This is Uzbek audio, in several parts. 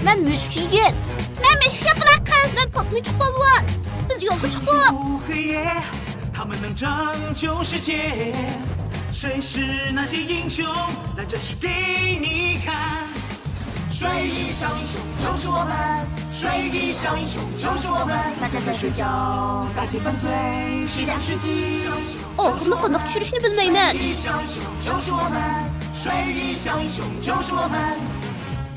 Ben müşk yigit. Ben müşk yapılan kız. Ben patlıcık balvan. Biz yolda çıktık. 他们能拯救世界，谁是那些英雄？来展示给你看。水翼小英雄就是我们，水翼小英雄就是我们，大家在睡觉，打起烽嘴，谁想世纪Ağzımda kandak düşürüşünü bilmeymen. 水翼小英雄就是我们，水翼小英雄就是我们。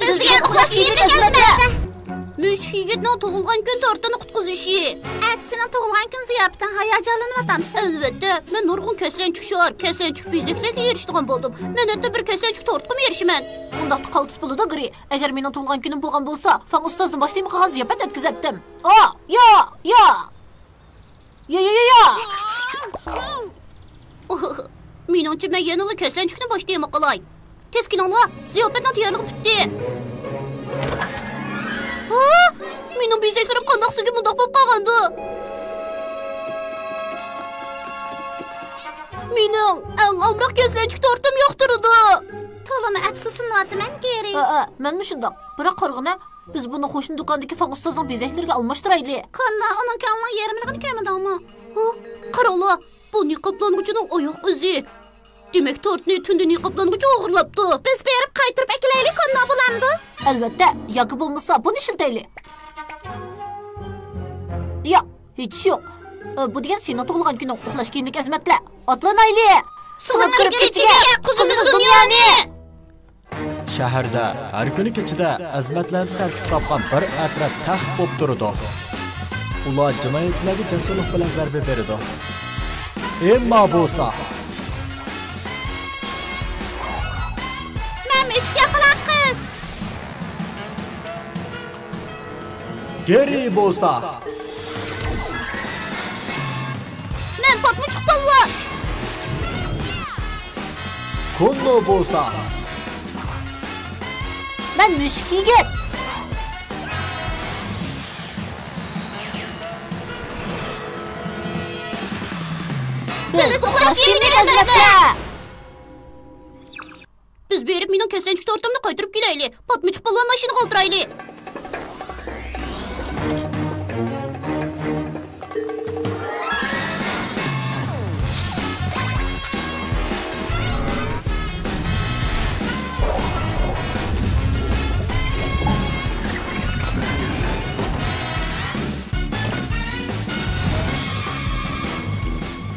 Bizga uxlash yigit xizmati. Müşk yigitning tug'ilgan kun tortini qutqizishi. Atisinin tug'ilgan kun ziyofatidan hayajonlanyapmiz. Albatta, men nurg'un kaslanchik shor, kaslanchik bezaklarga erishadigan bo'ldim. Men hatto bir kaslanchik tortga erishiman. Undaqda qaltis bo'ladi, Gri. Agar mening tug'ilgan kunim bo'lgan bo'lsa, fan ustozni boshlaymi qilgan ziyofat o'tkazatdim. Meningcha men yana kaslanchikni boshlaymi qilay. Tez kelinglar, ziyofatning tayyorligi bitdi. Mening bezaklarim qandoqsiga bundoq bo'lib qolgandi? Mening eng omroq kaslanchik tortim yo'qtirdi. To'limi afsuslanyapman, Geri. Menmi shundoq? Biroq qarg'ina, biz buni qo'shni do'kondagi fan ustozning bezaklariga almashtiraylik. Qanna, uning kanalning yarmiligini ko'madingmi? Qaranglar, bu niqoblang'uchining oyoq izi. Demek tortni tunda niqoblang'uchi o'g'irlabdi. Biz berib qaytirib akilaylik, qanday bo'lamdi? Albatta, yoki bo'lmasa buni ishlataylik. Yo'q, hech yo'q. Bu degan sening tug'ilgan kuning, uxlash kiyimlik azmatlar. Otlanaylik. Sig'ib kirib ichiga quzimiz dunyoni. Shaharda har kuni kechida azmatlarni tartib topgan bir atraf taxt bo'lib turadi. Ular jinoyatchilarga jasurlik bilan zarba beradi. Emma bo'lsa müşk yapılan kız. Geri bo'lsa Men patlıcık balvan. Kunlo bo'lsa Ben müşk yigit. Biz uxlash kiyimlik azmatlar. Biz berib mening kaslanchik tortimni qaytirib kelaylik. Patlıcık balvan mashina qoldiraylik.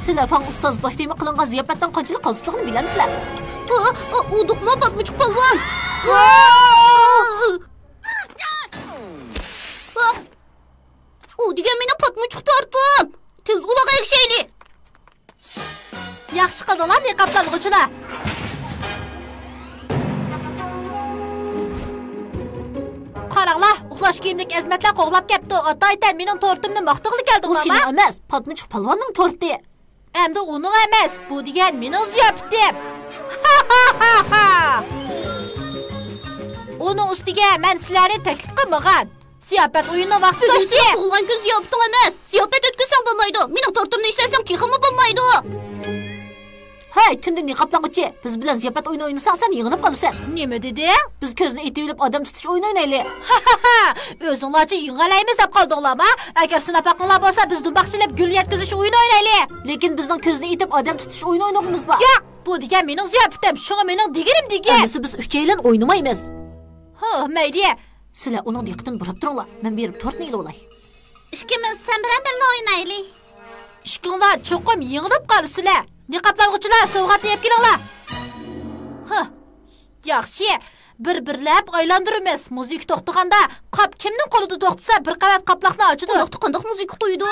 Sizlar fan ustoz boshlaymi qilingan ziyofatdan qanchalik qaltisligini bilamsizlar? Uduqma patlıcık balvan. O degan mening patlıcık tortim. Tez qulaqa ekshaylik. Yaxshi qildilar niqoblang'uchilar. Qaranglar, uxlash kiyimlik azmatlar qo'g'lab kelibdi. Otaydan mening tortimni maqtag'li keldinglarmi? Bu seni emas, patlıcık palvonning torti. Endi uning emas, bu degan mening ziyofatim. Onun ustiga men sizlarni taklif qilmagan. Ziyofat o'yini vaqti to'shdi. Tug'ilgan kun ziyofating emas. Ziyofat o'tkazsang bo'lmaydi. Mening tortimni ishlasang kiyimi bo'lmaydi. Hey, tunda niqoblang'uchi, biz bilan ziyofat o'yini o'ynasang sen yig'inib qolasan. Nima dedi? Biz ko'zni etib olib odam tutish o'yini o'ynaylik. O'zinglarcha yig'alaymiz deb qoldinglarmi? Agar sinapaqinglar bo'lsa, biz dumbaqchilab gul yetkazish o'yini o'ynaylik. Lekin bizning ko'zni etib odam tutish o'yini o'ynaymiz bor. Yo'q, bu degan mening ziyofatim, shunga mening deganim degan. Endi biz uchaylan o'ynamaymiz. Mayli. Sizlar uning diqqatini burab turinglar. Men berib tortni ilib olay. Ikkimiz sen bilan birga o'ynaylik. Ishqinglar cho'qim yig'ilib qolsizlar. Niqoblang'uchilar, sovg'at yeb kelinglar. Yaxshi. Bir-birlab aylantiramiz. Muzik to'xtaganda qop kimning qo'lida to'xtasa, bir qavat qoplaqni ochadi. Qandoq muzik qo'ydi?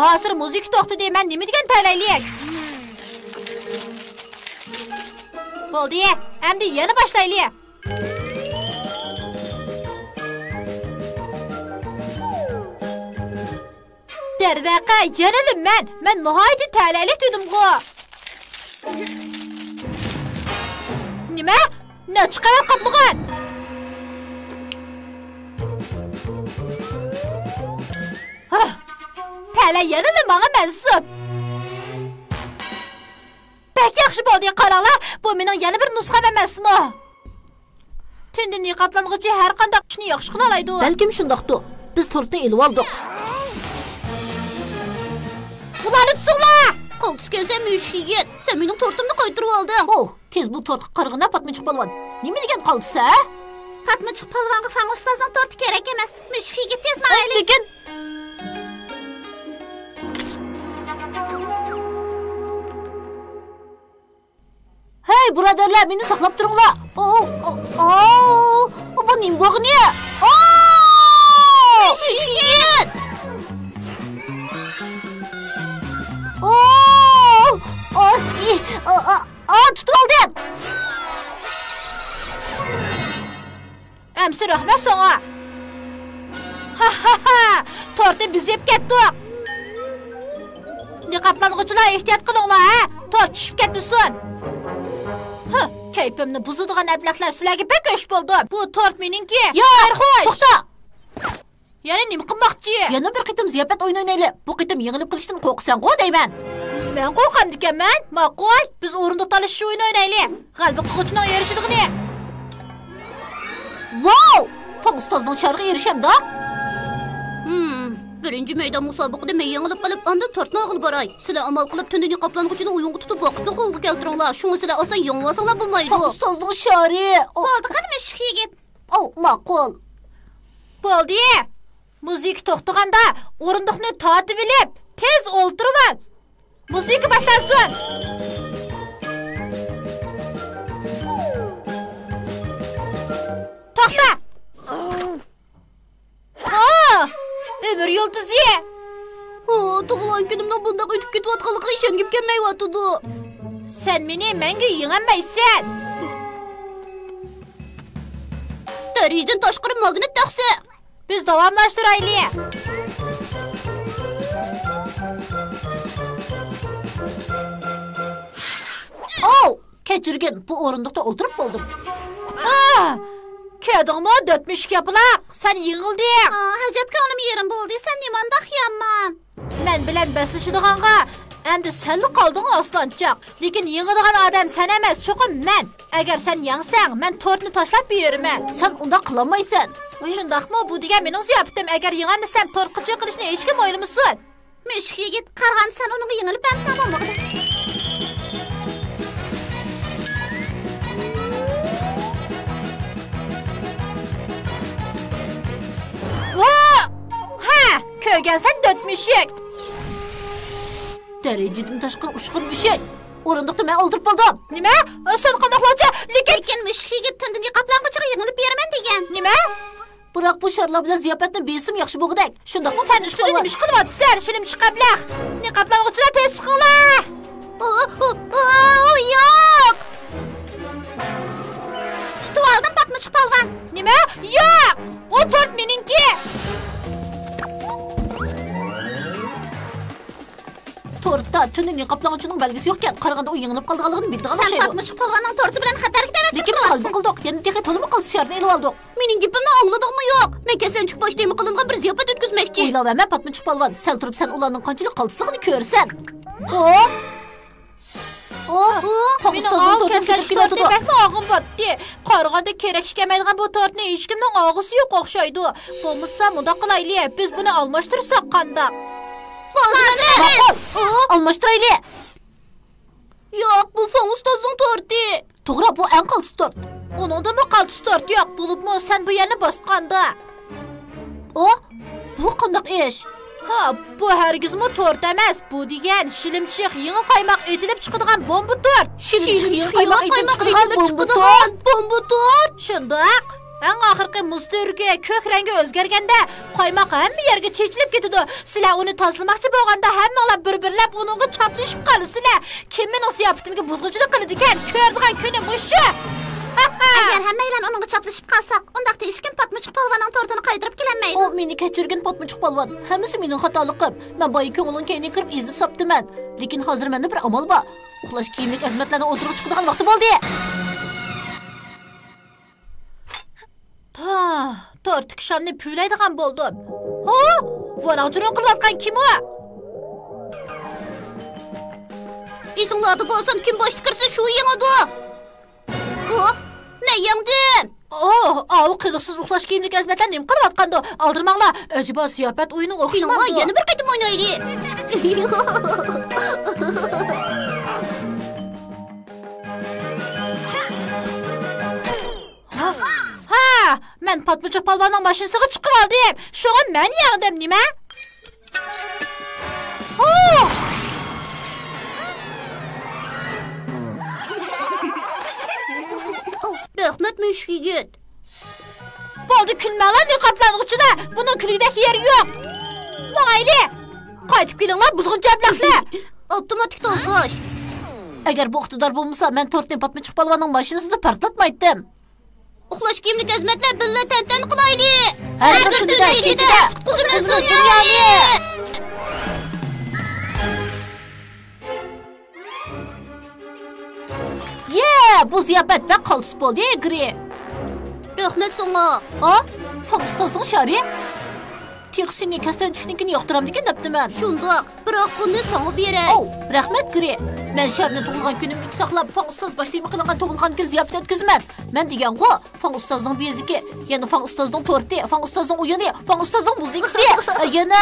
Hozir muzik to'xtadi deyman, nima degan taylaylik? Bo'ldi, endi yana boshlaylik. Darvaqa, yanalim men nihoyat taylaylik dedim-ku. Nima? Ne chiqarib qoplig'an? Hele yanılı bana mensup. Pek yaxşı boldu qaranglar. Bu mening yana bir nusxam emasmi? Tündün niqablangıcı her qandaq ishni yaxshi qila oladi. Balkim shundoqdir. Biz tortni elib oldik. Ularni tutinglar. Qo'l tuskansan mushuk yigit. Sen mening tortimni qaytirib olding. Oh, tez bu tort qirg'ina patmichiq polvon. Nima degan qoldisa? Patmichiq polvonga fan ustozning torti kerak emas. Mushuk yigit tez mayli. Lekin hey birodarlar, meni saqlab turinglar. Bu nim bo'g'ni? Mushuk yigit. Tutib oldim. Əmsi rəhmət sana. Tortni biz yeb ketdik. Niqablangıcılar ehtiyat qilinglar, ha? Tort tushib ketmasin. Keyfimni buzadigan ablaqlar sizlarga pek hoş bo'ldi. Bu tort meningki. Xo'sh. To'xta. Yana nima qilmoqchi? Yana bir qitim ziyofat o'ynaylik. Bu qitim yengilib qilishdan qo'rqsan-ku deyman. Men qo'rqam ekanman. Ma'qul, biz o'rinda talashishni o'ynaylik. G'alaba qiluvchining erishadiğini. Wow! Fan ustozning sharqiga erishamda. Birinci meydan musobaqada men yengilib qolib, anda tortni olib boray. Sizlar amal qilib tundini qoplang'ichini o'yinga tutib vaqtni qo'lga keltiringlar. Shuni sizlar oson yengib olsanglar bo'lmaydi. Fan ustozning shari. Bo'ldi, qani mushuk yigit. Ma'qul. Bo'ldi. Müzik to'xtaganda o'rindiqni tortib olib, tez o'ltirib ol. Müzik boshlansin. To'xta. Ömür yıldızı. Tug'ilgan kunimdan bunday o'tib ketayotganligiga ishongib kelmayotdi. Sen meni menga yengolmaysan. Darajdan tashqari magnit taqsi. Biz davomlashtiraylik. Kechirgin, bu o'rindiqda o'ltirib qoldim. Kedingmi dötmüş yapılaq. Sen yığıldın. Hacabki onum yerim bo'ldi. Sen nimandaq yamman. Men bilan baslaşıdığanğa endi sen qaldın aslançaq. Lekin yığıdığan adam sen emas, çoxum men. Eğer sen yangsang, men tortni tashlab beraman. Sen unda qılamaysan. Shundaqmi? Bu degan mening ziyofatim. Eğer yığanmasam tortqichi qilishni hech kim o'ylamasin. Mushuk yigit, qarg'an sen uni yengilib bersan bo'lmadi. Köygensen dötmüşük. Dereceden taşkır uşkır müşük. O'rindiqda men o'ldirib qoldim. Nima? Sen qandoqlarcha? Lekin mushuk yigit tundini qoplang'ichiga yengilib beraman degan. Nima? Biroq bu sharlar bilan ziyofatni besim yaxshi bo'lg'udak. Shundaqmi? Sen ustida nima ish qilyapsan? Shilim chiqablaq. Niqoblang'ichilar tez chiqinglar. Yo'q. Tutib oldim patmichiq polvon. Nima? Yo'q. O tort meningki. Tortda tundini qoplang'ichining belgisi yo'qkan, qaraganda u yengilib qolganligini bildigan o'xshaydi. Sen patmichiq polvonning torti bilan xatarga da'vat qilib qildik. Yana texnik to'limi qildi, sharni elib oldik. Mening gapimni angladingmi yo'q? Men kasanchiq boshlaymi qilingan bir ziyofat o'tkazmoqchi. O'ylayman, patmichiq polvon, sen turib sen ularning qanchalik qoltisligini ko'rsan. Meni tortni bekmi og'im botdi. Qaraganda kerak kelmaydigan bu tortni hech kimning og'isi yo'q o'xshaydi. Bo'lmasa munda qilaylik, biz buni almashtirsak qanday? Almashtiraylik. Yo'q, bu fan ustozning torti. To'g'ri, bu eng qaltis tort. Uningda mi qaltis tort yo'q, bo'libmi sen bu yerni bosqanda. Bu qanday ish? Bu hargizmi tort emas, bu degan shilimchiq yangi qaymoq etilib chiqadigan bomba tort. Shilimchiq qaymoq etilib chiqadigan bomba tort. Shundoq. En oxirgi muzturgi ko'k rangi o'zgarganda qaymoq hamma yerga chechilib ketadi. Sizlar uni tozalamoqchi bo'lganda hammalar bir-birlab uningga chaplashib qolasizlar. Kim mening ziyofatimga buzg'unchilik qiladi ekan? Ko'rdigan kuni mushu. Agar hammalar uningga chaplashib qolsak, undaqda hech kim patmichiq polvonning tortini qaydirib kelolmaydi. O meni kechirgin patmichiq polvon. Hammasi mening xatoliqim. Men boy ko'ngilning keyini kirib ezib saptiman. Lekin hozir menda bir amal bor. Uxlash kiyimlik azmatlarni o'tirib chiqadigan vaqti bo'ldi. Tort kişamni püylaydigan bo'ldim. Varaqchiroq qilayotgan kim u? Esinglarda bolsun, kim boşluq kirsa shu yengadi. Ne yengdin? Avu qiliqsiz uxlash kiyimlik azmatlar nim qilayotganda aldirmanglar. Acaba ziyofat o'yini Filmga o'xshamadi. yana bir qaytim o'ynaylik. Ha, men Patlıcık palvanın mashinasiga chiqib oldim. Shunga men yangdim nima? Rahmat mushuk yigit. Bo'ldi kulmalar niqoblanuvchida. Buning kulidek yeri yo'q. Mayli. Qaytib kelinglar buzg'un jablaqlar. Avtomatik tozlash. Agar bu iqtidor bo'lmasa, men to'rtni Patlıcık palvanın mashinasida portlatmaydim. Uxlash kiyimlik azmatlar billa tantana qilaylik. Har bir kunda kechida qizimiz dunyoni. Bu ziyofat va qoltis bo'ldi, Gri. Rahmat sana. Fan ustozning shari. Teksini kasdan tushnikini yoqtiram degan debdiman. Shundoq, biroq buni sana beray. Rahmat, Gri. Men sharni tug'ilgan kunimni saqlab, fan ustoz boshlaymi qilgan tug'ilgan kun ziyofat o'tkazman. Men degan-ku, fan ustozning bezigi, yana fan ustozning torti, fan ustozning o'yini, fan ustozning muzikasi, yana